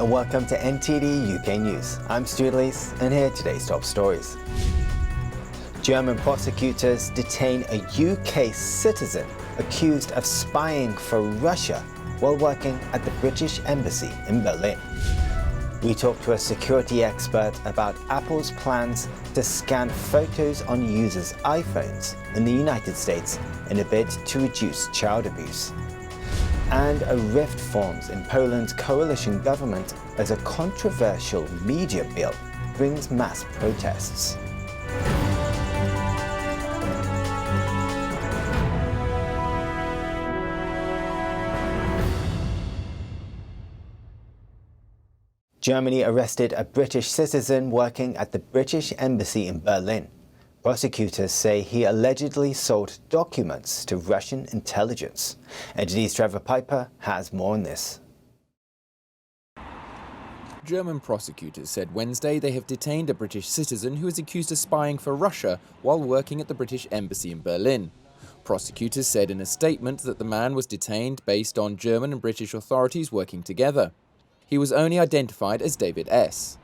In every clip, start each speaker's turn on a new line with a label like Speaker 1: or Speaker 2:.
Speaker 1: and welcome to NTD UK News. I'm Stuart Lees, and here are today's top stories. German prosecutors detain a UK citizen accused of spying for Russia while working at the British Embassy in Berlin. We talked to a security expert about Apple's plans to scan photos on users' iPhones in the United States in a bid to reduce child abuse. And a rift forms in Poland's coalition government as a controversial media bill brings mass protests. Germany arrested a British citizen working at the British Embassy in Berlin. Prosecutors say he allegedly sold documents to Russian intelligence. NTD's Trevor Piper has more on this.
Speaker 2: German prosecutors said Wednesday they have detained a British citizen who is accused of spying for Russia while working at the British Embassy in Berlin. Prosecutors said in a statement that the man was detained based on German and British authorities working together. He was only identified as David S.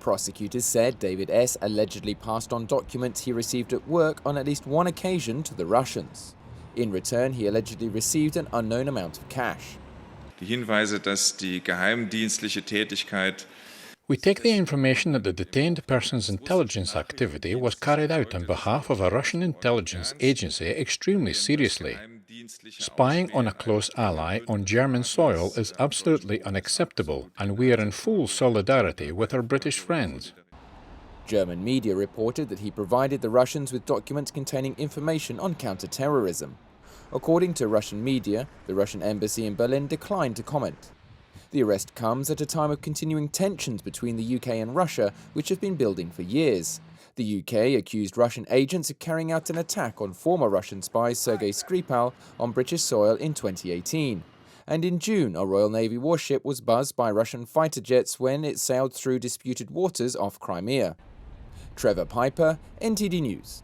Speaker 2: Prosecutors said David S. allegedly passed on documents he received at work on at least one occasion to the Russians. In return, he allegedly received an unknown amount of cash.
Speaker 3: Die Hinweise, dass die geheimdienstliche Tätigkeit
Speaker 4: We take the information that the detained person's intelligence activity was carried out on behalf of a Russian intelligence agency extremely seriously. Spying on a close ally on German soil is absolutely unacceptable, and we are in full solidarity with our British friends.
Speaker 2: German media reported that he provided the Russians with documents containing information on counter-terrorism. According to Russian media, the Russian embassy in Berlin declined to comment. The arrest comes at a time of continuing tensions between the UK and Russia, which have been building for years. The UK accused Russian agents of carrying out an attack on former Russian spy Sergei Skripal on British soil in 2018. And in June, a Royal Navy warship was buzzed by Russian fighter jets when it sailed through disputed waters off Crimea. Trevor Piper, NTD News.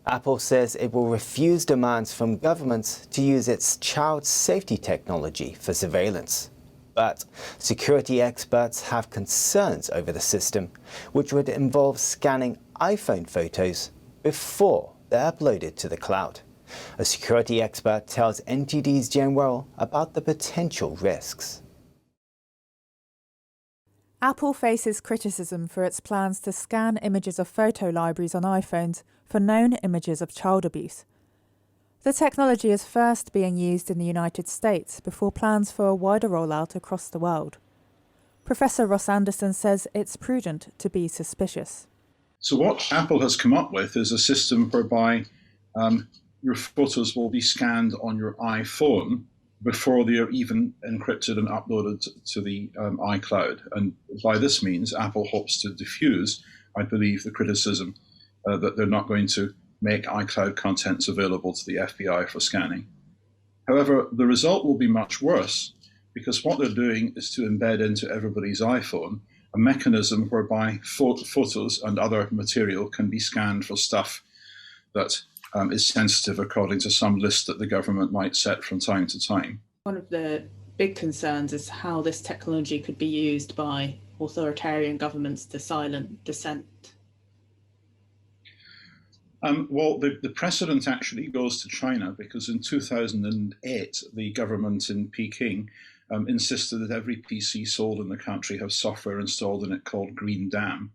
Speaker 1: Apple says it will refuse demands from governments to use its child safety technology for surveillance. But security experts have concerns over the system, which would involve scanning iPhone photos before they're uploaded to the cloud. A security expert tells NTD's Jen Worrell about the potential risks.
Speaker 5: Apple faces criticism for its plans to scan images of photo libraries on iPhones for known images of child abuse. The technology is first being used in the United States before plans for a wider rollout across the world. Professor Ross Anderson says it's prudent to be suspicious.
Speaker 6: So what Apple has come up with is a system whereby your photos will be scanned on your iPhone before they are even encrypted and uploaded to the iCloud. And by this means, Apple hopes to diffuse, I believe, the criticism that they're not going to make iCloud contents available to the FBI for scanning. However, the result will be much worse, because what they're doing is to embed into everybody's iPhone a mechanism whereby photos and other material can be scanned for stuff that is sensitive according to some list that the government might set from time to time.
Speaker 7: One of the big concerns is how this technology could be used by authoritarian governments to silence dissent.
Speaker 6: Well, the precedent actually goes to China, because in 2008, the government in Peking insisted that every PC sold in the country have software installed in it called Green Dam.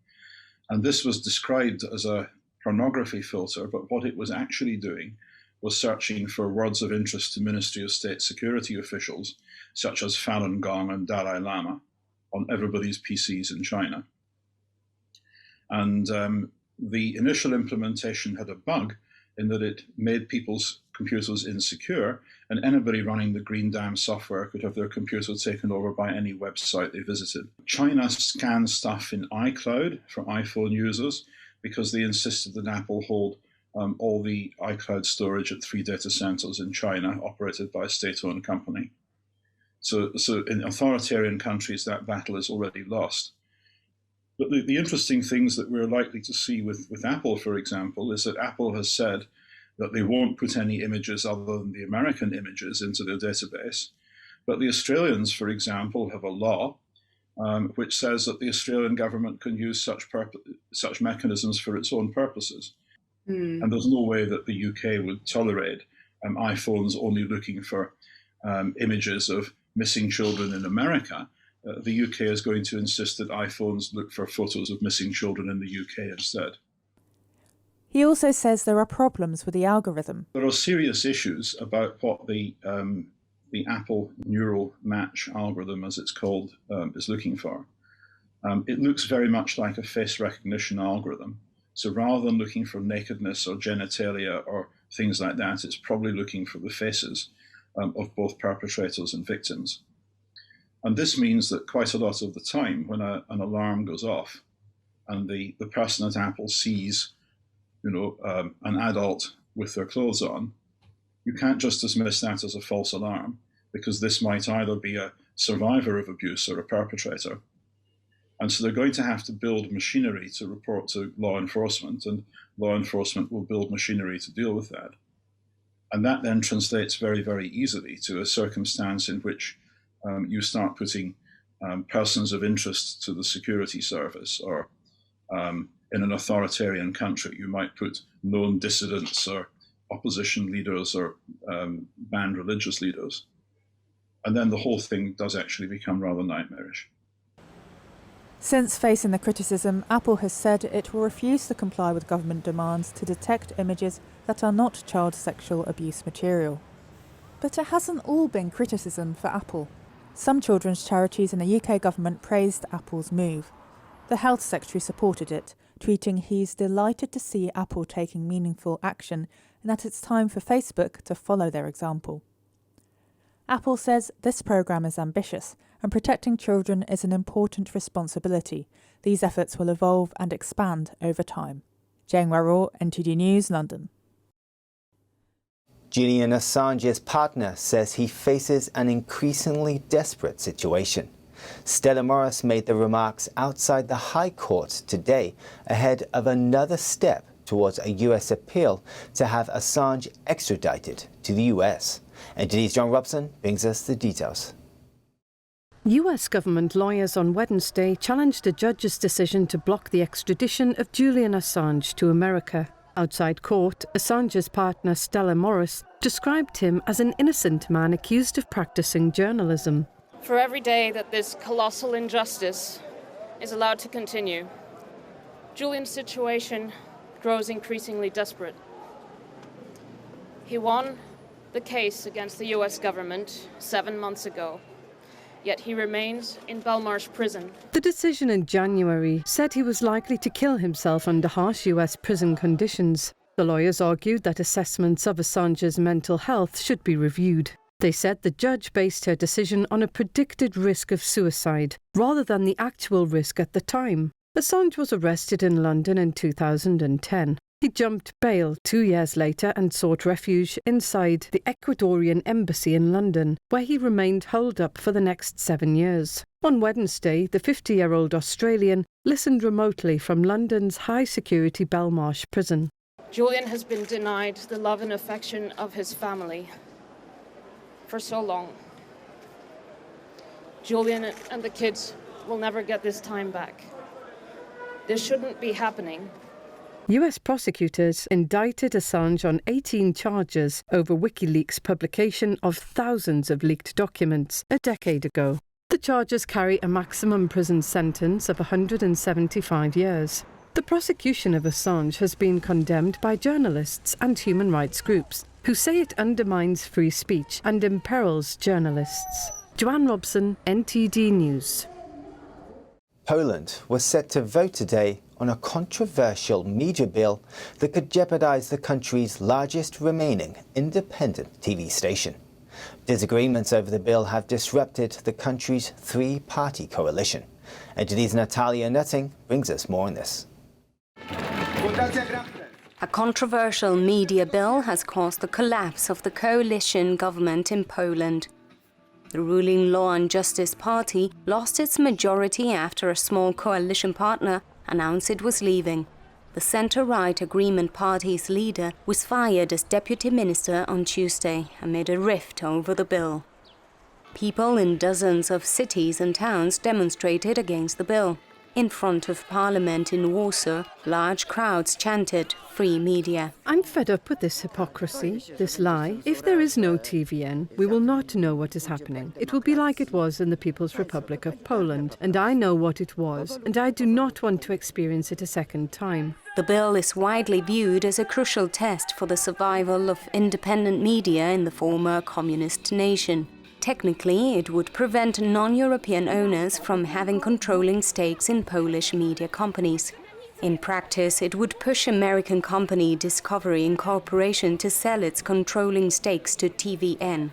Speaker 6: And this was described as a pornography filter, but what it was actually doing was searching for words of interest to Ministry of State security officials, such as Falun Gong and Dalai Lama, on everybody's PCs in China. And the initial implementation had a bug in that it made people's computers insecure, and anybody running the Green Dam software could have their computer taken over by any website they visited. China scanned stuff in iCloud for iPhone users because they insisted that Apple hold all the iCloud storage at 3 data centers in China operated by a state-owned company. So in authoritarian countries, that battle is already lost. But the interesting things that we're likely to see with Apple, for example, is that Apple has said that they won't put any images other than the American images into their database. But the Australians, for example, have a law which says that the Australian government can use such mechanisms for its own purposes. And there's no way that the UK would tolerate iPhones only looking for images of missing children in America. The UK is going to insist that iPhones look for photos of missing children in the UK instead.
Speaker 5: He also says there are problems with the algorithm.
Speaker 6: There are serious issues about what the Apple neural match algorithm, as it's called, is looking for. It looks very much like a face recognition algorithm. So rather than looking for nakedness or genitalia or things like that, it's probably looking for the faces of both perpetrators and victims. And this means that quite a lot of the time when an alarm goes off and the person at Apple sees an adult with their clothes on, you can't just dismiss that as a false alarm, because this might either be a survivor of abuse or a perpetrator. And so they're going to have to build machinery to report to law enforcement, and law enforcement will build machinery to deal with that. And that then translates very, very easily to a circumstance in which you start putting persons of interest to the security service, or in an authoritarian country, you might put known dissidents or opposition leaders or banned religious leaders. And then the whole thing does actually become rather nightmarish.
Speaker 5: Since facing the criticism, Apple has said it will refuse to comply with government demands to detect images that are not child sexual abuse material. But it hasn't all been criticism for Apple. Some children's charities and the UK government praised Apple's move. The Health Secretary supported it, tweeting he's delighted to see Apple taking meaningful action and that it's time for Facebook to follow their example. Apple says this programme is ambitious and protecting children is an important responsibility. These efforts will evolve and expand over time. Jane Warraw, NTD News, London.
Speaker 1: Julian Assange's partner says he faces an increasingly desperate situation. Stella Morris made the remarks outside the High Court today ahead of another step towards a US appeal to have Assange extradited to the US. NTD's John Robson brings us the details.
Speaker 8: US government lawyers on Wednesday challenged a judge's decision to block the extradition of Julian Assange to America. Outside court, Assange's partner Stella Morris described him as an innocent man accused of practicing journalism.
Speaker 9: For every day that this colossal injustice is allowed to continue, Julian's situation grows increasingly desperate. He won the case against the US government 7 months ago, yet he remains in Belmarsh prison.
Speaker 8: The decision in January said he was likely to kill himself under harsh US prison conditions. The lawyers argued that assessments of Assange's mental health should be reviewed. They said the judge based her decision on a predicted risk of suicide, rather than the actual risk at the time. Assange was arrested in London in 2010. He jumped bail 2 years later and sought refuge inside the Ecuadorian embassy in London, where he remained holed up for the next 7 years. On Wednesday, the 50-year-old Australian listened remotely from London's high-security Belmarsh prison.
Speaker 9: Julian has been denied the love and affection of his family for so long. Julian and the kids will never get this time back. This shouldn't be happening.
Speaker 8: US prosecutors indicted Assange on 18 charges over WikiLeaks' publication of thousands of leaked documents a decade ago. The charges carry a maximum prison sentence of 175 years. The prosecution of Assange has been condemned by journalists and human rights groups, who say it undermines free speech and imperils journalists. Joanne Robson, NTD News.
Speaker 1: Poland was set to vote today on a controversial media bill that could jeopardize the country's largest remaining independent TV station. Disagreements over the bill have disrupted the country's three-party coalition. NTD's Natalia Nutting brings us more on this.
Speaker 10: A controversial media bill has caused the collapse of the coalition government in Poland. The ruling Law and Justice Party lost its majority after a small coalition partner announced it was leaving. The centre-right Agreement Party's leader was fired as deputy minister on Tuesday amid a rift over the bill. People in dozens of cities and towns demonstrated against the bill. In front of Parliament in Warsaw, large crowds chanted, "Free media."
Speaker 8: I'm fed up with this hypocrisy, this lie. If there is no TVN, we will not know what is happening. It will be like it was in the People's Republic of Poland, and I know what it was, and I do not want to experience it a second time.
Speaker 10: The bill is widely viewed as a crucial test for the survival of independent media in the former communist nation. Technically, it would prevent non-European owners from having controlling stakes in Polish media companies. In practice, it would push American company Discovery Incorporation to sell its controlling stakes to TVN.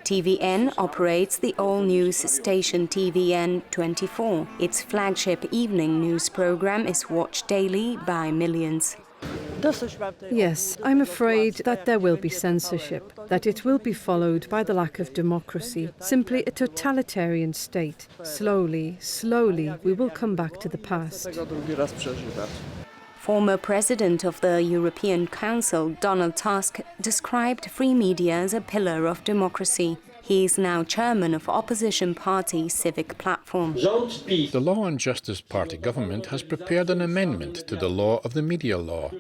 Speaker 10: TVN operates the all-news station TVN 24. Its flagship evening news program is watched daily by millions.
Speaker 8: Yes, I'm afraid that there will be censorship, that it will be followed by the lack of democracy, simply a totalitarian state. Slowly, we will come back to the past.
Speaker 10: Former President of the European Council, Donald Tusk, described free media as a pillar of democracy. He is now chairman of opposition party Civic Platform.
Speaker 4: The Law and Justice Party government has prepared an amendment to the law of the media law,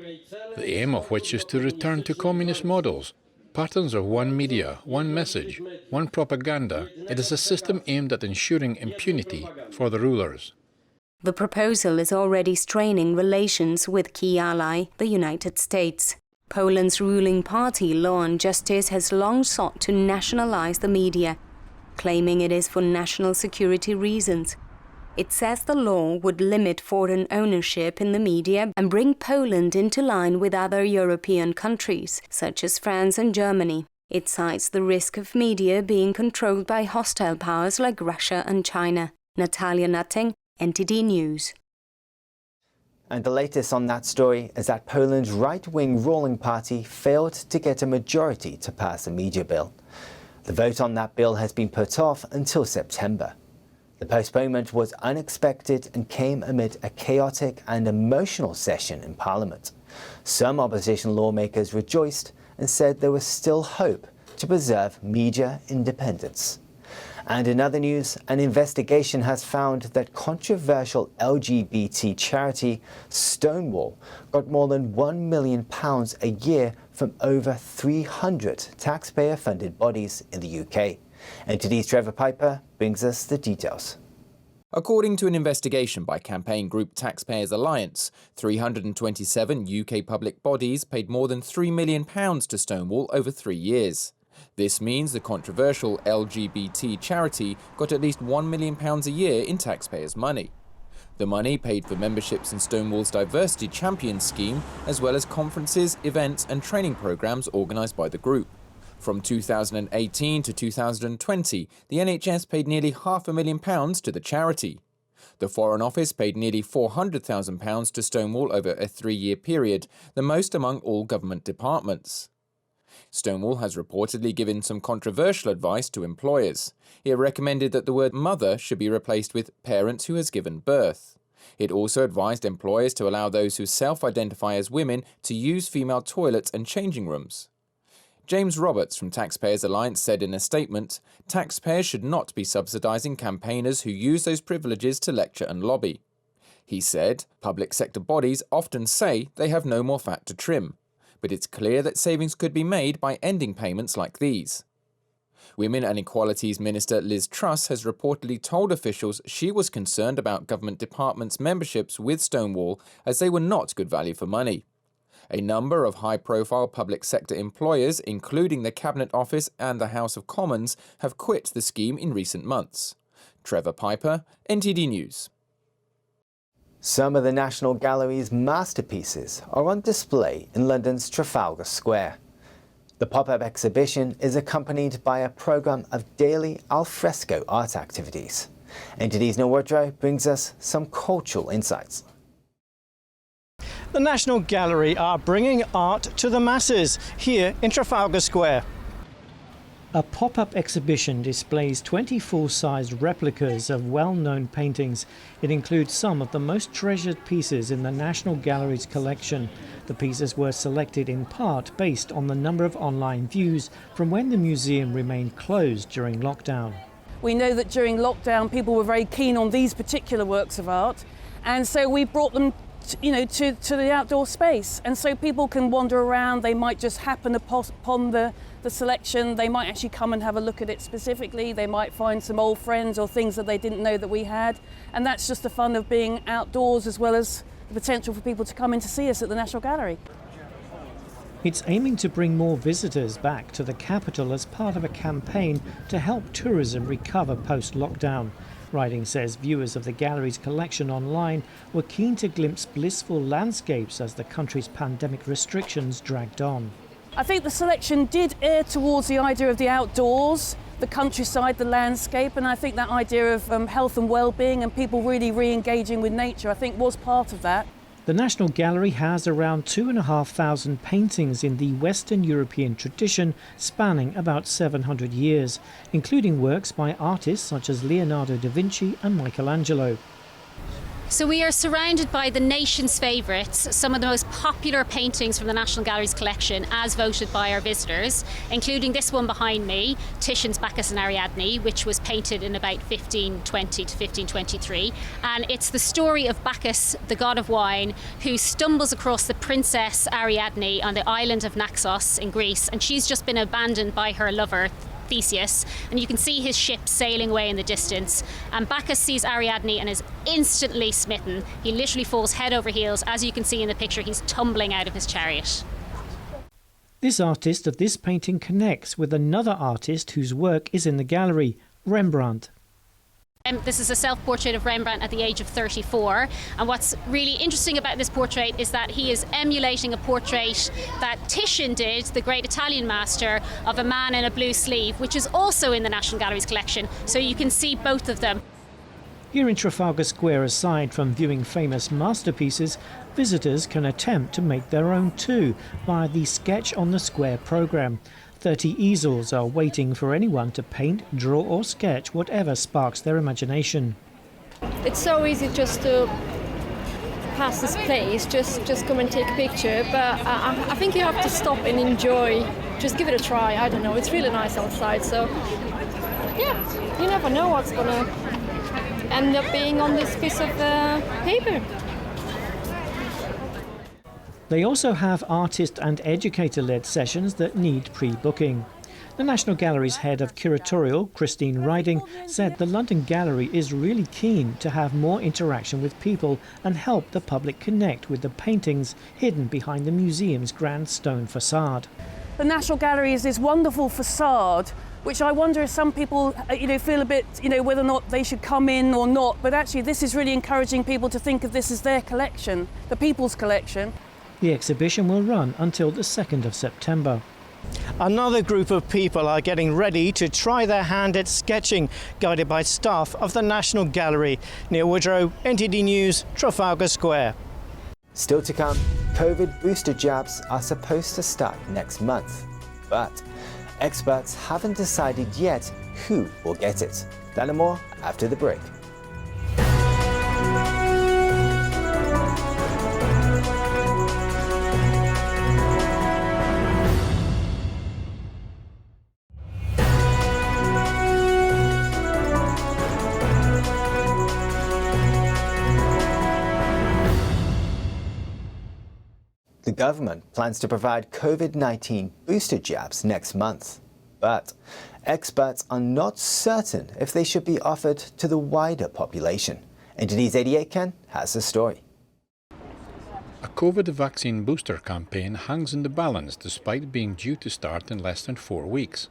Speaker 4: the aim of which is to return to communist models, patterns of one media, one message, one propaganda. It is a system aimed at ensuring impunity for the rulers.
Speaker 10: The proposal is already straining relations with key ally, the United States. Poland's ruling party, Law and Justice, has long sought to nationalize the media, claiming it is for national security reasons. It says the law would limit foreign ownership in the media and bring Poland into line with other European countries, such as France and Germany. It cites the risk of media being controlled by hostile powers like Russia and China. Natalia Nutting, NTD News.
Speaker 1: And the latest on that story is that Poland's right-wing ruling party failed to get a majority to pass a media bill. The vote on that bill has been put off until September. The postponement was unexpected and came amid a chaotic and emotional session in Parliament. Some opposition lawmakers rejoiced and said there was still hope to preserve media independence. And in other news, an investigation has found that controversial LGBT charity Stonewall got more than £1 million a year from over 300 taxpayer-funded bodies in the UK. NTD's Trevor Piper brings us the details.
Speaker 2: According to an investigation by campaign group Taxpayers Alliance, 327 UK public bodies paid more than £3 million to Stonewall over 3 years. This means the controversial LGBT charity got at least £1 million a year in taxpayers' money. The money paid for memberships in Stonewall's Diversity Champions scheme, as well as conferences, events and training programmes organised by the group. From 2018 to 2020, the NHS paid nearly £500,000 to the charity. The Foreign Office paid nearly £400,000 to Stonewall over a 3-year period, the most among all government departments. Stonewall has reportedly given some controversial advice to employers. It recommended that the word mother should be replaced with parents who has given birth. It also advised employers to allow those who self-identify as women to use female toilets and changing rooms. James Roberts from Taxpayers Alliance said in a statement, taxpayers should not be subsidising campaigners who use those privileges to lecture and lobby. He said, public sector bodies often say they have no more fat to trim, but it's clear that savings could be made by ending payments like these. Women and Equalities Minister Liz Truss has reportedly told officials she was concerned about government departments' memberships with Stonewall as they were not good value for money. A number of high-profile public sector employers, including the Cabinet Office and the House of Commons, have quit the scheme in recent months. Trevor Piper, NTD News.
Speaker 1: Some of the National Gallery's masterpieces are on display in London's Trafalgar Square. The pop-up exhibition is accompanied by a programme of daily alfresco art activities. NTD's Neil Woodrow brings us some cultural insights.
Speaker 11: The National Gallery are bringing art to the masses here in Trafalgar Square. A pop-up exhibition displays 20 full-sized replicas of well-known paintings. It includes some of the most treasured pieces in the National Gallery's collection. The pieces were selected in part based on the number of online views from when the museum remained closed during lockdown.
Speaker 12: We know that during lockdown people were very keen on these particular works of art, and so we brought them to the outdoor space, and so people can wander around. They might just happen upon the selection. They might actually come and have a look at it specifically. They might find some old friends or things that they didn't know that we had, and that's just the fun of being outdoors, as well as the potential for people to come in to see us at the National Gallery.
Speaker 11: It's aiming to bring more visitors back to the capital as part of a campaign to help tourism recover post-lockdown. Writing says viewers of the gallery's collection online were keen to glimpse blissful landscapes as the country's pandemic restrictions dragged on.
Speaker 12: I think the selection did err towards the idea of the outdoors, the countryside, the landscape, and I think that idea of health and well-being and people really re-engaging with nature, I think, was part of that.
Speaker 11: The National Gallery has around 2,500 paintings in the Western European tradition spanning about 700 years, including works by artists such as Leonardo da Vinci and Michelangelo.
Speaker 13: So we are surrounded by the nation's favourites, some of the most popular paintings from the National Gallery's collection as voted by our visitors, including this one behind me, Titian's Bacchus and Ariadne, which was painted in about 1520 to 1523. And it's the story of Bacchus, the god of wine, who stumbles across the princess Ariadne on the island of Naxos in Greece, and she's just been abandoned by her lover, Theseus, and you can see his ship sailing away in the distance, and Bacchus sees Ariadne and is instantly smitten. He literally falls head over heels. As you can see in the picture, he's tumbling out of his chariot.
Speaker 11: This artist of this painting connects with another artist whose work is in the gallery, Rembrandt.
Speaker 13: This is a self-portrait of Rembrandt at the age of 34, and what's really interesting about this portrait is that he is emulating a portrait that Titian did, the great Italian master, of a man in a blue sleeve, which is also in the National Gallery's collection, so you can see both of them.
Speaker 11: Here in Trafalgar Square, aside from viewing famous masterpieces, visitors can attempt to make their own too via the Sketch on the Square programme. 30 easels are waiting for anyone to paint, draw or sketch whatever sparks their imagination.
Speaker 14: It's so easy just to pass this place, just come and take a picture, but I think you have to stop and enjoy, just give it a try. I don't know, it's really nice outside, so yeah, you never know what's going to end up being on this piece of paper.
Speaker 11: They also have artist and educator-led sessions that need pre-booking. The National Gallery's head of curatorial, Christine Riding, said the London Gallery is really keen to have more interaction with people and help the public connect with the paintings hidden behind the museum's grand stone facade.
Speaker 12: The National Gallery is this wonderful facade, which I wonder if some people feel a bit, whether or not they should come in or not, but actually this is really encouraging people to think of this as their collection, the people's collection.
Speaker 11: The exhibition will run until the 2nd of September.
Speaker 15: Another group of people are getting ready to try their hand at sketching, guided by staff of the National Gallery. Neil Woodrow, NTD News, Trafalgar Square.
Speaker 1: Still to come, COVID booster jabs are supposed to start next month, but experts haven't decided yet who will get it. That and more after the break. The government plans to provide COVID-19 booster jabs next month, but experts are not certain if they should be offered to the wider population. NTD's 88 Ken has the story.
Speaker 4: A COVID vaccine booster campaign hangs in the balance despite being due to start in less than 4 weeks.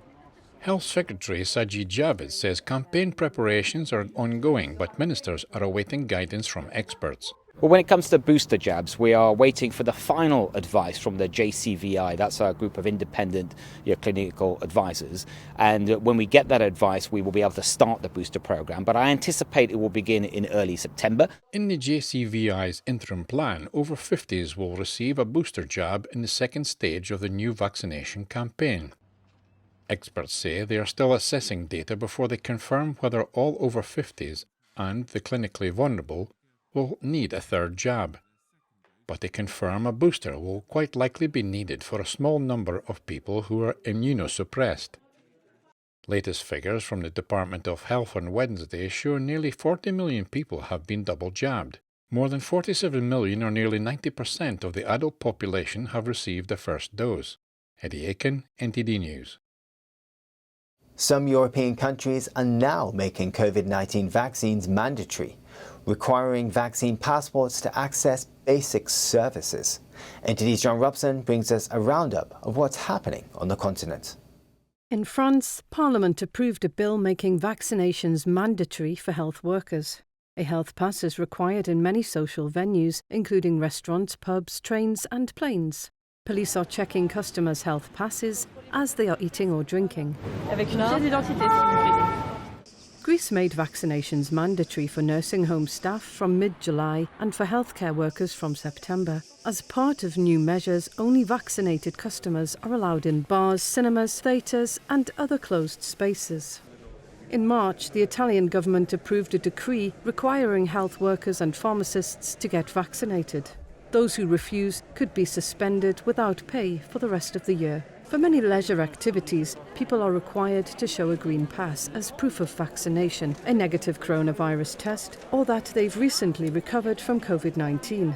Speaker 4: Health Secretary Sajid Javid says campaign preparations are ongoing, but ministers are awaiting guidance from experts.
Speaker 16: Well, when it comes to booster jabs, we are waiting for the final advice from the JCVI. That's our group of independent clinical advisors. And when we get that advice, we will be able to start the booster program. But I anticipate it will begin in early September.
Speaker 4: In the JCVI's interim plan, over 50s will receive a booster jab in the second stage of the new vaccination campaign. Experts say they are still assessing data before they confirm whether all over 50s and the clinically vulnerable will need a third jab. But they confirm a booster will quite likely be needed for a small number of people who are immunosuppressed. Latest figures from the Department of Health on Wednesday show nearly 40 million people have been double jabbed. More than 47 million, or nearly 90% of the adult population, have received the first dose. Eddie Aiken, NTD News.
Speaker 1: Some European countries are now making COVID-19 vaccines mandatory, requiring vaccine passports to access basic services. NTD's John Robson brings us a roundup of what's happening on the continent.
Speaker 8: In France, Parliament approved a bill making vaccinations mandatory for health workers. A health pass is required in many social venues, including restaurants, pubs, trains and planes. Police are checking customers' health passes as they are eating or drinking. Greece made vaccinations mandatory for nursing home staff from mid-July and for healthcare workers from September. As part of new measures, only vaccinated customers are allowed in bars, cinemas, theatres and other closed spaces. In March, the Italian government approved a decree requiring health workers and pharmacists to get vaccinated. Those who refuse could be suspended without pay for the rest of the year. For many leisure activities, people are required to show a green pass as proof of vaccination, a negative coronavirus test, or that they've recently recovered from COVID-19.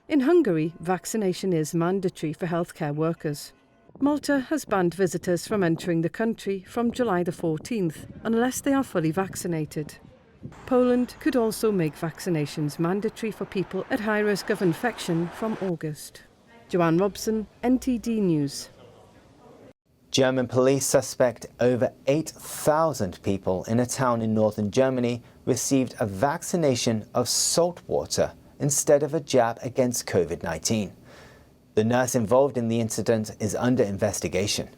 Speaker 8: In Hungary, vaccination is mandatory for healthcare workers. Malta has banned visitors from entering the country from July the 14th, unless they are fully vaccinated. Poland could also make vaccinations mandatory for people at high risk of infection from August. Joanne Robson, NTD News.
Speaker 1: German police suspect over 8,000 people in a town in northern Germany received a vaccination of salt water instead of a jab against COVID-19. The nurse involved in the incident is under investigation.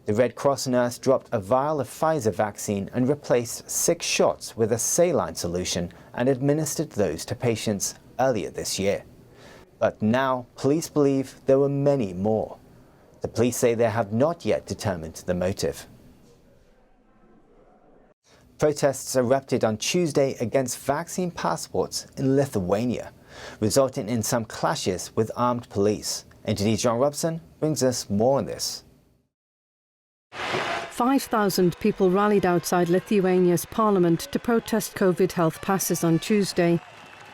Speaker 1: The Red Cross nurse dropped a vial of Pfizer vaccine and replaced 6 shots with a saline solution and administered those to patients earlier this year. But now police believe there were many more. The police say they have not yet determined the motive. Protests erupted on Tuesday against vaccine passports in Lithuania, resulting in some clashes with armed police. NTD's John Robson brings us more on this.
Speaker 8: 5,000 people rallied outside Lithuania's parliament to protest COVID health passes on Tuesday.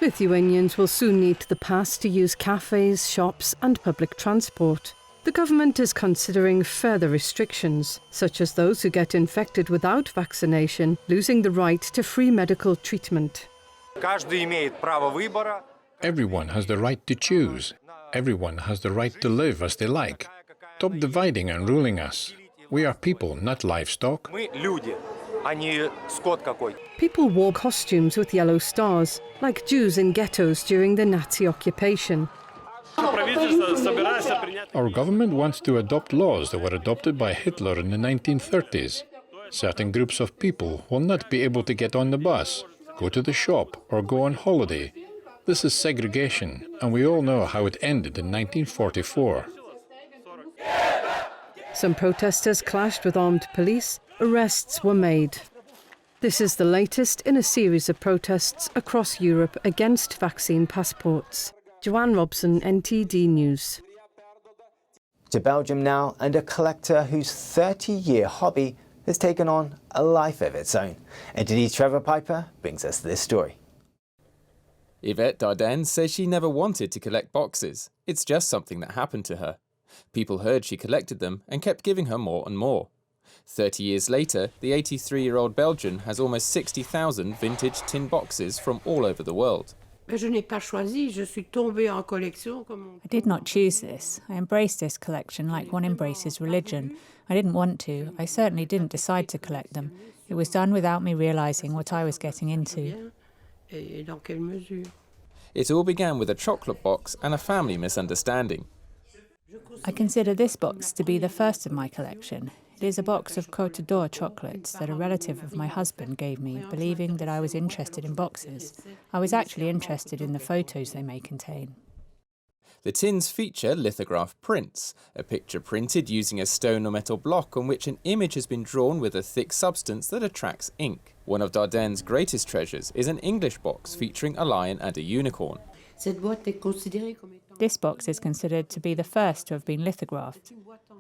Speaker 8: Lithuanians will soon need the pass to use cafes, shops and public transport. The government is considering further restrictions, such as those who get infected without vaccination losing the right to free medical treatment.
Speaker 4: Everyone has the right to choose. Everyone has the right to live as they like. Stop dividing and ruling us. We are people, not livestock.
Speaker 8: People wore costumes with yellow stars, like Jews in ghettos during the Nazi occupation.
Speaker 4: Our government wants to adopt laws that were adopted by Hitler in the 1930s. Certain groups of people will not be able to get on the bus, go to the shop or go on holiday. This is segregation, and we all know how it ended in 1944.
Speaker 8: Some protesters clashed with armed police. Arrests were made. This is the latest in a series of protests across Europe against vaccine passports. Joanne Robson, NTD News.
Speaker 1: To Belgium now, and a collector whose 30-year hobby has taken on a life of its own. NTD's Trevor Piper brings us this story.
Speaker 2: Yvette Dardenne says she never wanted to collect boxes. It's just something that happened to her. People heard she collected them and kept giving her more and more. 30 years later, the 83-year-old Belgian has almost 60,000 vintage tin boxes from all over the world.
Speaker 17: I did not choose this. I embraced this collection like one embraces religion. I didn't want to. I certainly didn't decide to collect them. It was done without me realising what I was getting into.
Speaker 2: It all began with a chocolate box and a family misunderstanding.
Speaker 17: I consider this box to be the first of my collection. It is a box of Côte d'Or chocolates that a relative of my husband gave me, believing that I was interested in boxes. I was actually interested in the photos they may contain.
Speaker 2: The tins feature lithograph prints, a picture printed using a stone or metal block on which an image has been drawn with a thick substance that attracts ink. One of Dardaine's greatest treasures is an English box featuring a lion and a unicorn.
Speaker 17: This box is considered to be the first to have been lithographed.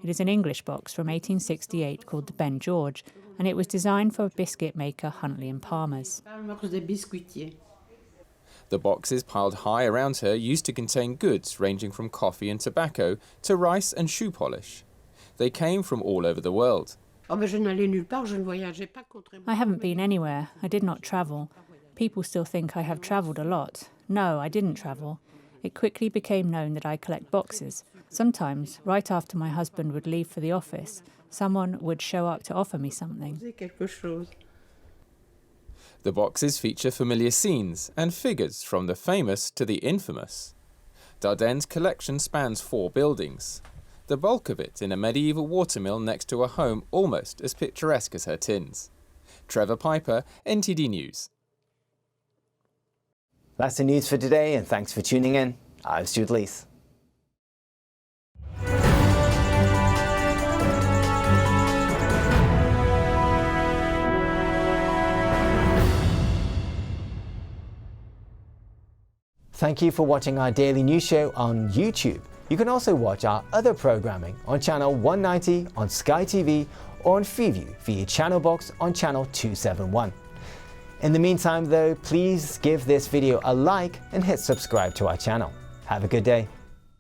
Speaker 17: It is an English box from 1868 called the Ben George, and it was designed for biscuit maker Huntley and Palmer's.
Speaker 2: The boxes piled high around her used to contain goods ranging from coffee and tobacco to rice and shoe polish. They came from all over the world.
Speaker 17: I haven't been anywhere. I did not travel. People still think I have travelled a lot. No, I didn't travel. It quickly became known that I collect boxes. Sometimes, right after my husband would leave for the office, someone would show up to offer me something.
Speaker 2: The boxes feature familiar scenes and figures from the famous to the infamous. Dardaine's collection spans 4 buildings, the bulk of it in a medieval watermill next to a home almost as picturesque as her tins. Trevor Piper, NTD News.
Speaker 1: That's the news for today, and thanks for tuning in. I'm Stuart Lees. Thank you for watching our daily news show on YouTube. You can also watch our other programming on channel 190 on Sky TV or on Freeview via channel box on channel 271. In the meantime though, please give this video a like and hit subscribe to our channel. Have a good day.